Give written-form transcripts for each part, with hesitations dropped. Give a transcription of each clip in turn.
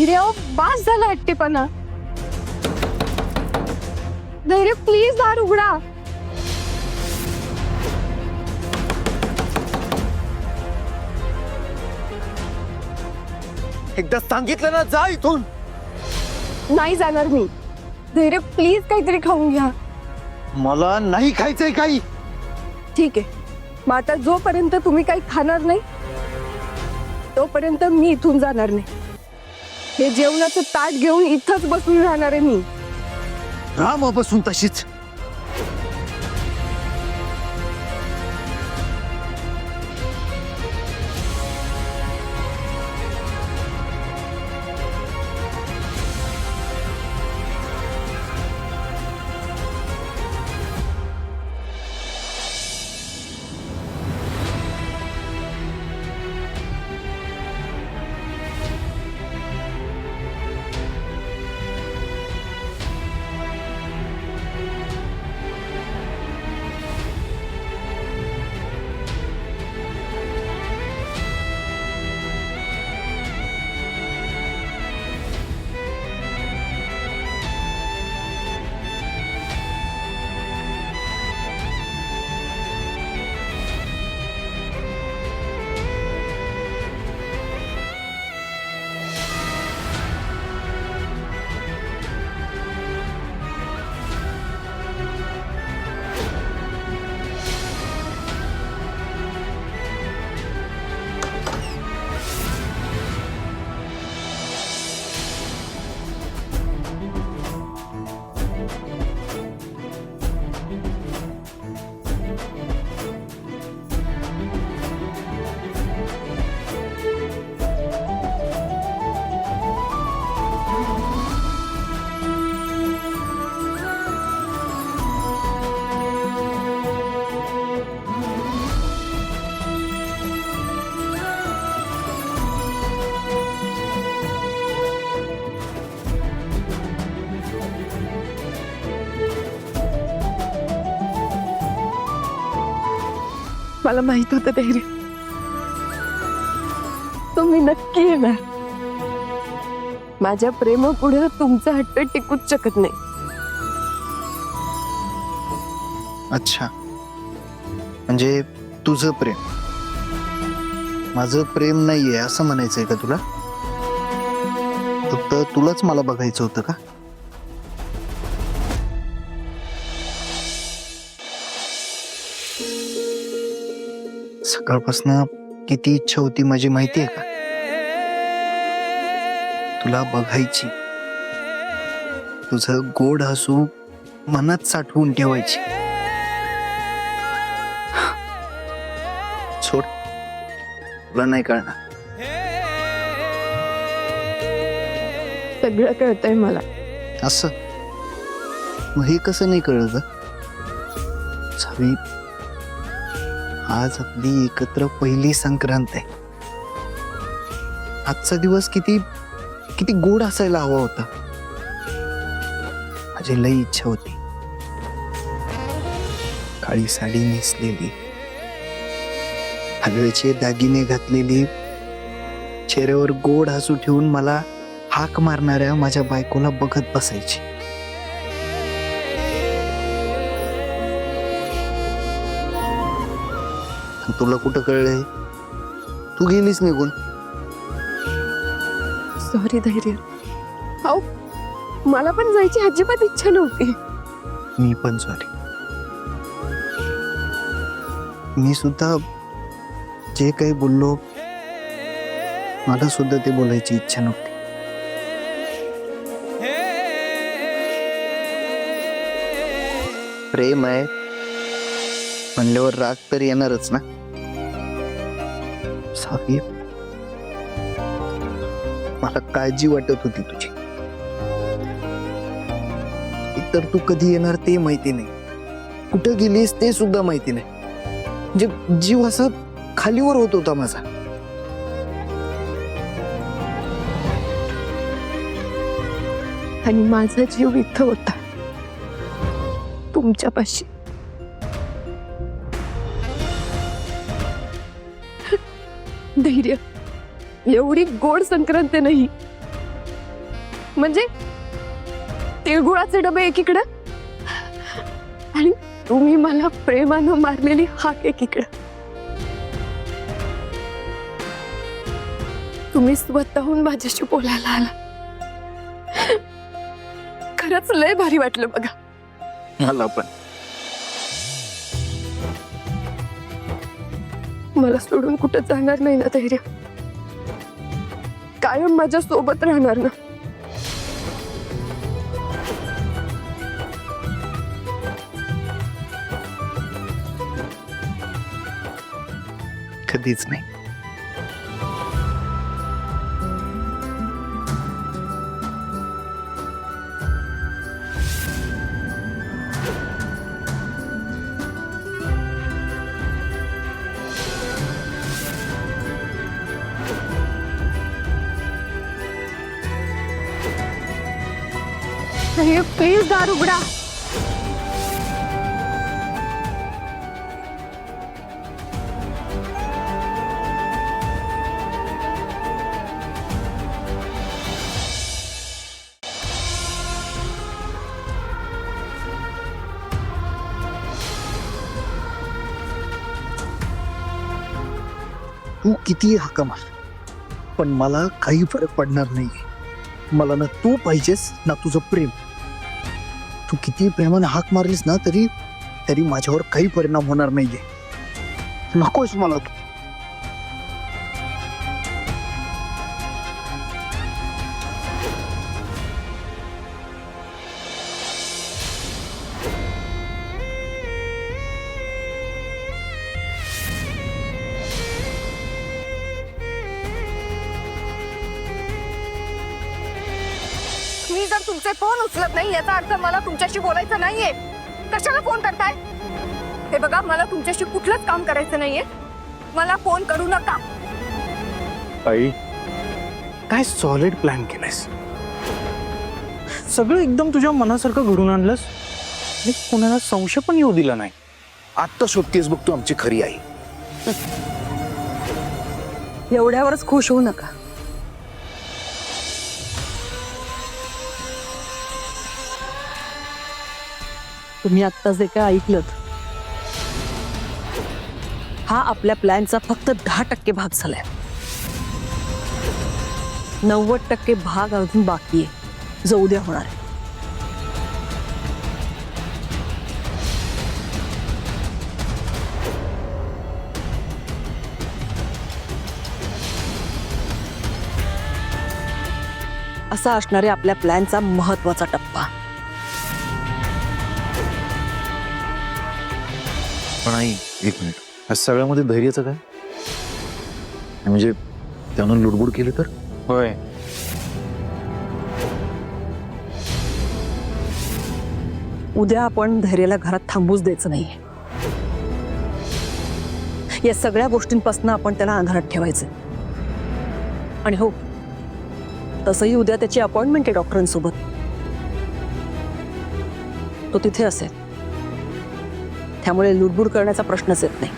धैर्य बास झाला हट्टीपणा. धैर्य प्लीज दार उघडा. एकदा सांगितलं ना जा इथून. नाही जाणार मी. धैर्य प्लीज काहीतरी खाऊन घ्या. मला नाही खायचंय काही. ठीक आहे, मग आता जोपर्यंत तुम्ही काही खाणार नाही तोपर्यंत मी इथून जाणार नाही. हे जेवणाचं ताट घेऊन इथंच बसून राहणार आहे मी. राम बसून तशीच. मला माहित होतं धैर्य, तुम्ही नक्की येणार. माझ्या प्रेमापुढे तुमचा हट्ट टिकूच शकत नाही. अच्छा, म्हणजे तुझं प्रेम माझं प्रेम नाहीये असं म्हणायचंय का तुला? फक्त तुलाच मला बघायचं होतं का? सकाळपासून किती इच्छा होती माझी माहितीये का? तुला बघायची, तुझं गोड हसू मनात साठवून ठेवायची. सोड, तुला नाही कळणार. सगळं कळतंय मला. असं मग हे कसं नाही कळलं ग? सावी, आज आपली एकत्र पहिली संक्रांत आहे. आजचा दिवस किती किती गोड असायला हवा होता. माझी लई इच्छा होती. काळी साडी नेसलेली, हलव्याचे दागिने घातलेली, चेहऱ्यावर गोड हसू ठेवून मला हाक मारणाऱ्या माझ्या बायकोला बघत बसायची. तुला कुठं कळलंय? तू गेलीस निघून. सॉरी धैर्य. अहो, मला पण जायची अजिबात इच्छा नव्हती. मी पण सॉरी. मी सुद्धा जे काही बोललो, मला सुद्धा ते बोलायची इच्छा नव्हती. प्रेम आहे म्हणल्यावर राग तर येणारच ना. सावी, मला काळजी वाटत होती तुझी. एकतर तू कधी येणार ते माहिती नाही, कुठं गेलीस ते सुद्धा माहिती नाही. म्हणजे जीव असा खालीवर होत होता माझा. आणि माझा जीव इथं होता, तुमच्यापाशी. धैर्य, एवढी गोड संक्रांत नाही म्हणजे तिळगुळाचे डबे एकीकडं आणि तुम्ही मला प्रेमानं मारलेली हाक एकीकडं. तुम्ही स्वतःहून माझ्याशी बोलायला आला. खरंच लय भारी वाटलं बघा. मला पण. मला सोडून कुठं जाणार नाही ना धैर्य? कायम माझ्या सोबत राहणार ना? कधीच नाही. धैर्य प्लीज दार उघडा. तू किती हाका मार, पण मला काही फरक पडणार नाहीये. मला ना तू पाहिजेस ना तुझं प्रेम. तू किती प्रेमाने हाक मारलीस ना तरी तरी माझ्यावर काही परिणाम होणार नाहीये. नकोस मला तू. मी जर तुमचे फोन उचलत नाही याचा अर्थ मला तुमच्याशी बोलायचं नाहीये. कशाला फोन करताय? हे बघा, मला तुमच्याशी कुठलंच काम करायचं नाहीये. मला फोन करू नका. आई, काय सॉलिड प्लॅन केलायस. सगळं एकदम तुझ्या मनासारखं घडून आणलंस आणि कोणाला संशय पण येऊ दिला नाही. आत्ता शोधतेस बघ तू आमची खरी आई. एवढ्यावरच खुश होऊ नका. तुम्ही आत्ता जे काय ऐकलत हा आपल्या प्लॅनचा फक्त 10% भाग झालाय. 90% भाग अजून बाकी आहे, जो उद्या होणार आहे. असा असणारे आपल्या प्लॅनचा महत्वाचा टप्पा. पण आई, एक मिनिट, या सगळ्यामध्ये धैर्याचं काय? म्हणजे त्यानं लुडबुड केली तर? होय, उद्या आपण धैर्याला घरात थांबूच द्यायचं नाहीये. या सगळ्या गोष्टींपासून आपण त्याला अंधारात ठेवायचं. आणि हो, तसंही उद्या त्याची अपॉइंटमेंट आहे डॉक्टरांसोबत. तो तिथे असेल, त्यामुळे लुडबुड करण्याचा प्रश्नच येत नाही.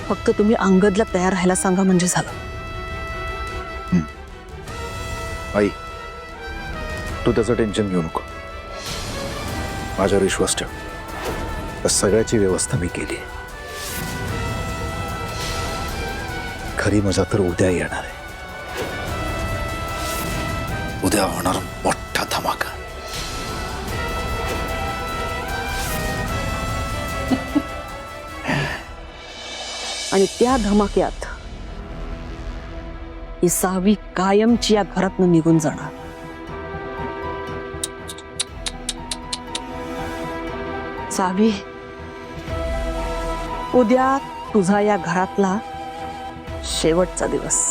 फक्त तुम्ही अंगदला तयार राहायला सांगा म्हणजे झालं. आई, तू त्याचं टेन्शन घेऊ नको. माझ्यावर विश्वास ठेव. त्या सगळ्याची व्यवस्था मी केली. खरी मजा तर उद्या येणार आहे. उद्या होणार मोठा धमाका. आणि त्या धमाक्यात ही सावी कायमची या घरातनं निघून जाणार. सावी, उद्या तुझा या घरातला शेवटचा दिवस.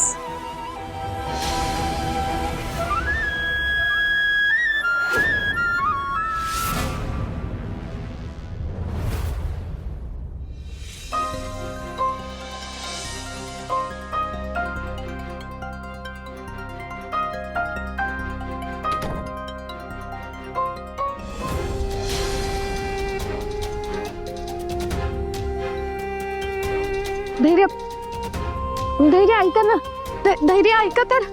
धैर्य, धैर्य ऐका ना. धैर्य ऐका तर.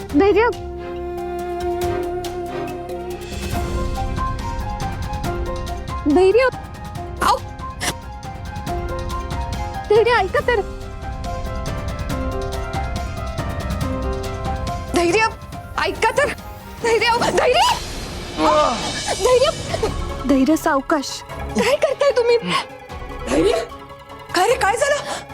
धैर्य धैर्य आऊ. धैर्य ऐका तर. धैर्य ऐका तर. धैर्य धैर्य धैर्य धैर्य सावकाश. काय करताय तुम्ही? धैर्य काय रे, काय झालं?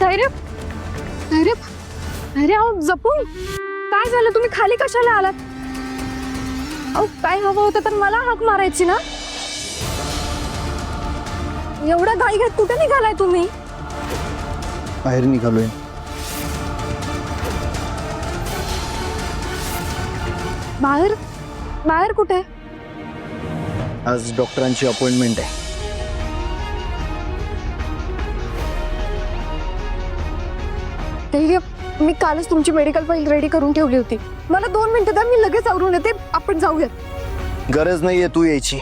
धैर्य धैर्य धैर्य अहो जपून. काय झालं, तुम्ही खाली कशाला आलात? अहो काय हवं होतं तर मला हाक मारायची ना. एवढा घाई घाईत कुठे निघालाय तुम्ही? बाहेर निघालोय. बाहेर बाहेर कुठे? आज डॉक्टरांची अपॉइंटमेंट आहे. धैर्य मी कालच तुमची मेडिकल फाईल रेडी करून ठेवली होती. मला 2 मिनिटं द्या, मी लगेच आवरून येते. आपण जाऊयात. गरज नाहीये तू यायची.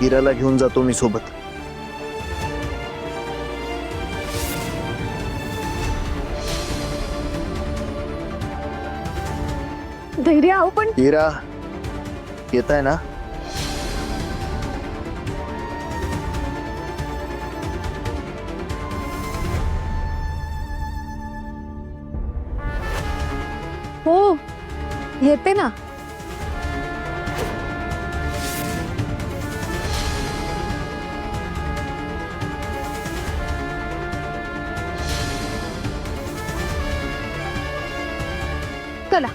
इराला घेऊन जातो मी सोबत. धैर्य अहो पण इरा येत आहे ना? हो येते ना. चला.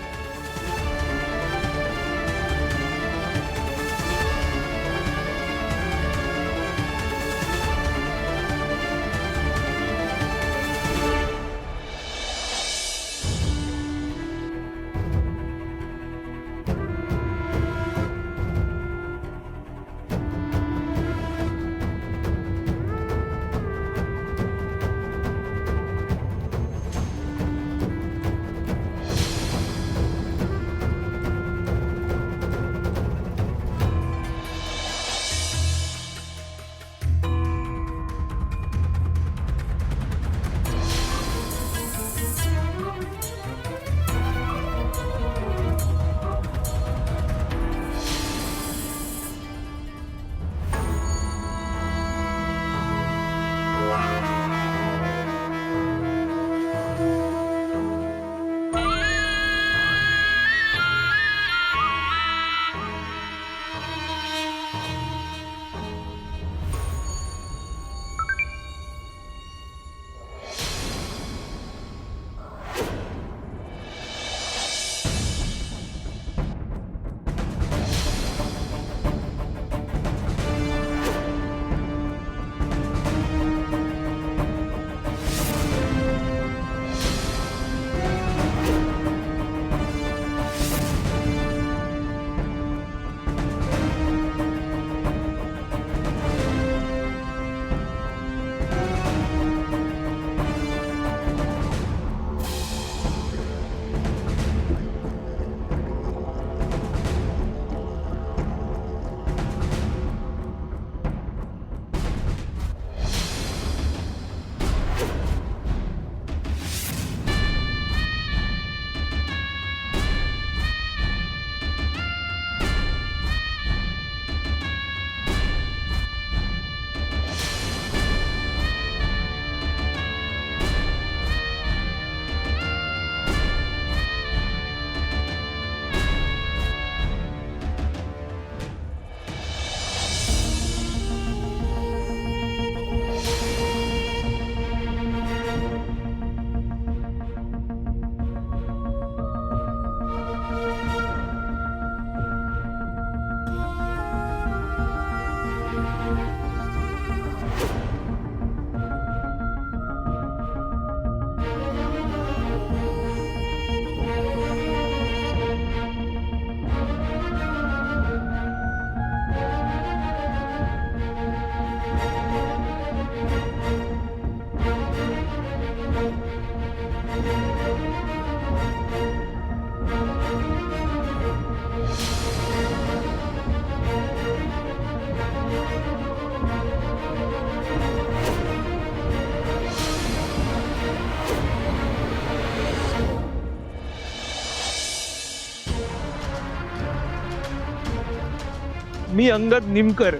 मी अंगद निमकर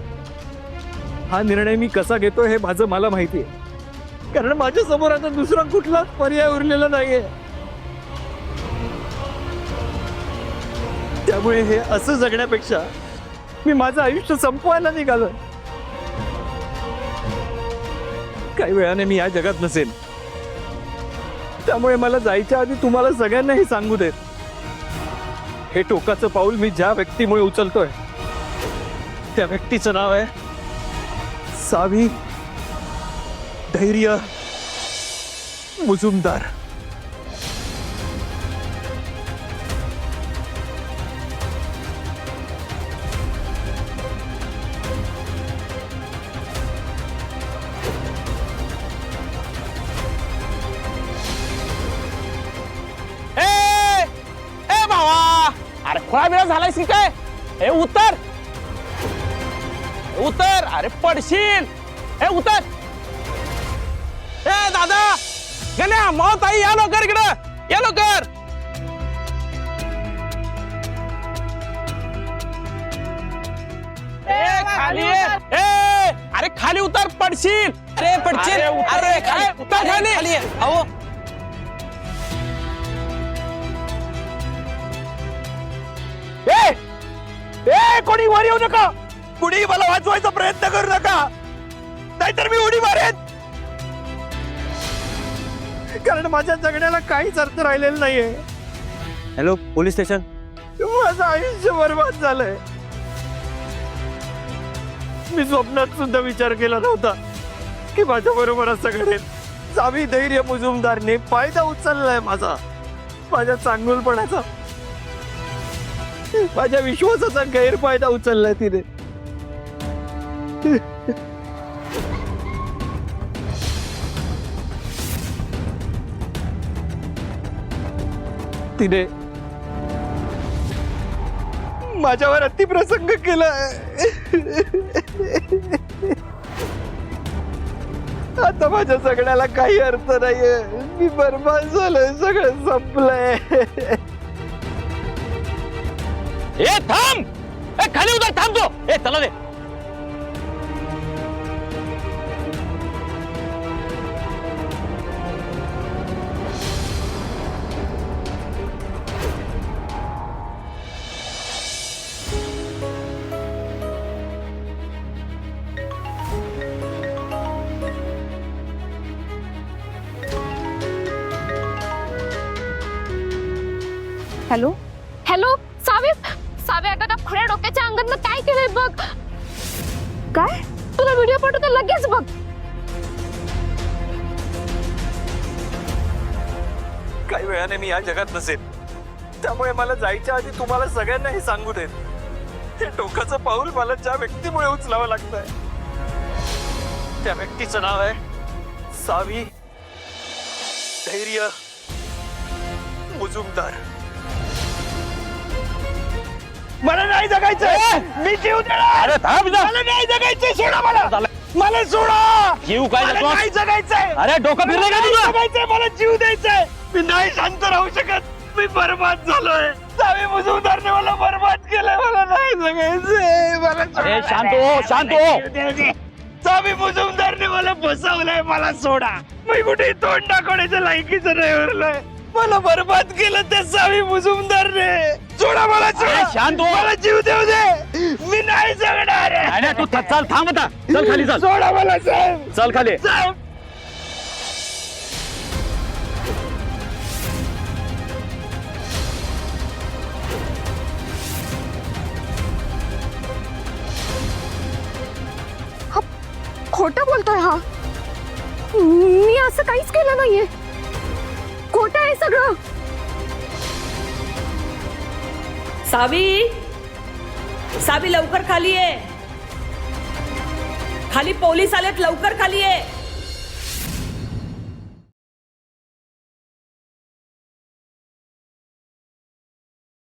हा निर्णय मी कसा घेतो हे माझं मला माहिती आहे, कारण माझ्या समोर आता दुसरा कुठलाच पर्याय उरलेला नाहीये. त्यामुळे हे असं जगण्यापेक्षा मी माझं आयुष्य संपवायला निघालोय. काही वेळाने मी या जगात नसेन, त्यामुळे मला जायच्या आधी तुम्हाला सगळ्यांना हे सांगू देत, हे टोकाचं पाऊल मी ज्या व्यक्तीमुळे उचलतोय त्या व्यक्तीचं नाव आहे सावी धैर्य मुजुमदार. अरे खोळा बिळा झालायस की काय? ए उतर उतर, अरे पडशील. ए उतर. ए दादा गण्या मौत आई या लवकर इकडं, या लवकर. ए खाली ये. ए अरे खाली उतर, पडशील. अरे पडशील. अरे खाली उतर, खाली. अहो ए कोणी वर येऊ नका, कुणी मला वाचवायचा प्रयत्न करू नका, नाहीतर मी उडी मारेन. कारण माझ्या जगण्याला काहीच अर्थ राहिलेला नाहीये. Hello police station. माझं आयुष्य बर्बाद झालंय. मी स्वप्नात सुद्धा विचार केला नव्हता की माझ्या बरोबर असं घडेल. सावी धैर्य मुजुमदारने फायदा उचललाय माझ्या चांगुलपणाचा, माझ्या विश्वासाचा गैरफायदा उचललाय तिने. तिने माझ्यावर अतिप्रसंग केला. आता माझ्या सगळ्याला काही अर्थ नाहीये. मी बर्बाद झालोय, सगळं संपलंय. ए थांब. ए खाली उतर, थांबतो. ए चला दे. हॅलो हॅलो सावी सावी, अगं त्या खुल्या डोक्याच्या अंगात काय केलंय बघ. काय? तुला व्हिडिओ पाठवतो लगेच बघ. काही वेळाने मी या जगात नसेल, त्यामुळे मला जायच्या आधी तुम्हाला सगळ्यांना हे सांगू देत, हे टोकाचं पाऊल मला ज्या व्यक्तीमुळे उचलावं लागतंय त्या व्यक्तीचं नाव आहे सावी धैर्य मुजुमदार. मला नाही जगायचंय, मी जीव देणार. अरे थांब जा. मला नाही जगायचंय, सोडा मला. मला सोडा. जीव काय मला देतोस? नाही जगायचंय. अरे डोकं फिरलं का मला नाही तुझं? जगायचंय, मला जीव द्यायचाय. मी नाही शांत राहू शकत. मी बर्बाद झालोय. सावी मुजुमदारने मला बर्बाद केलंय. मला नाही जगायचंय. मला अरे शांत हो, शांत हो. सावी मुजुमदारने मला फसवलंय. मला सोडा. मी कुठे तोंड दाखवण्याच्या लायकीचं नाही उरलंय. मला बर्बाद केलं त्या सावी मुजुमदारने. सोडा मला, सोडा. अरे शांत हो. मला जीव देऊ दे. मी नाही जगणार. अरे तू चल, थांब आता. चल खाली चल. सोडा मला साहेब. चल खाली. साहेब. खोटं बोलतोय हा. मी असं काहीच केलं नाहीये. खोटं आहे सगळं. सावी, सावी लवकर खाली ये. खाली पोलीस आलेत, लवकर खाली ये.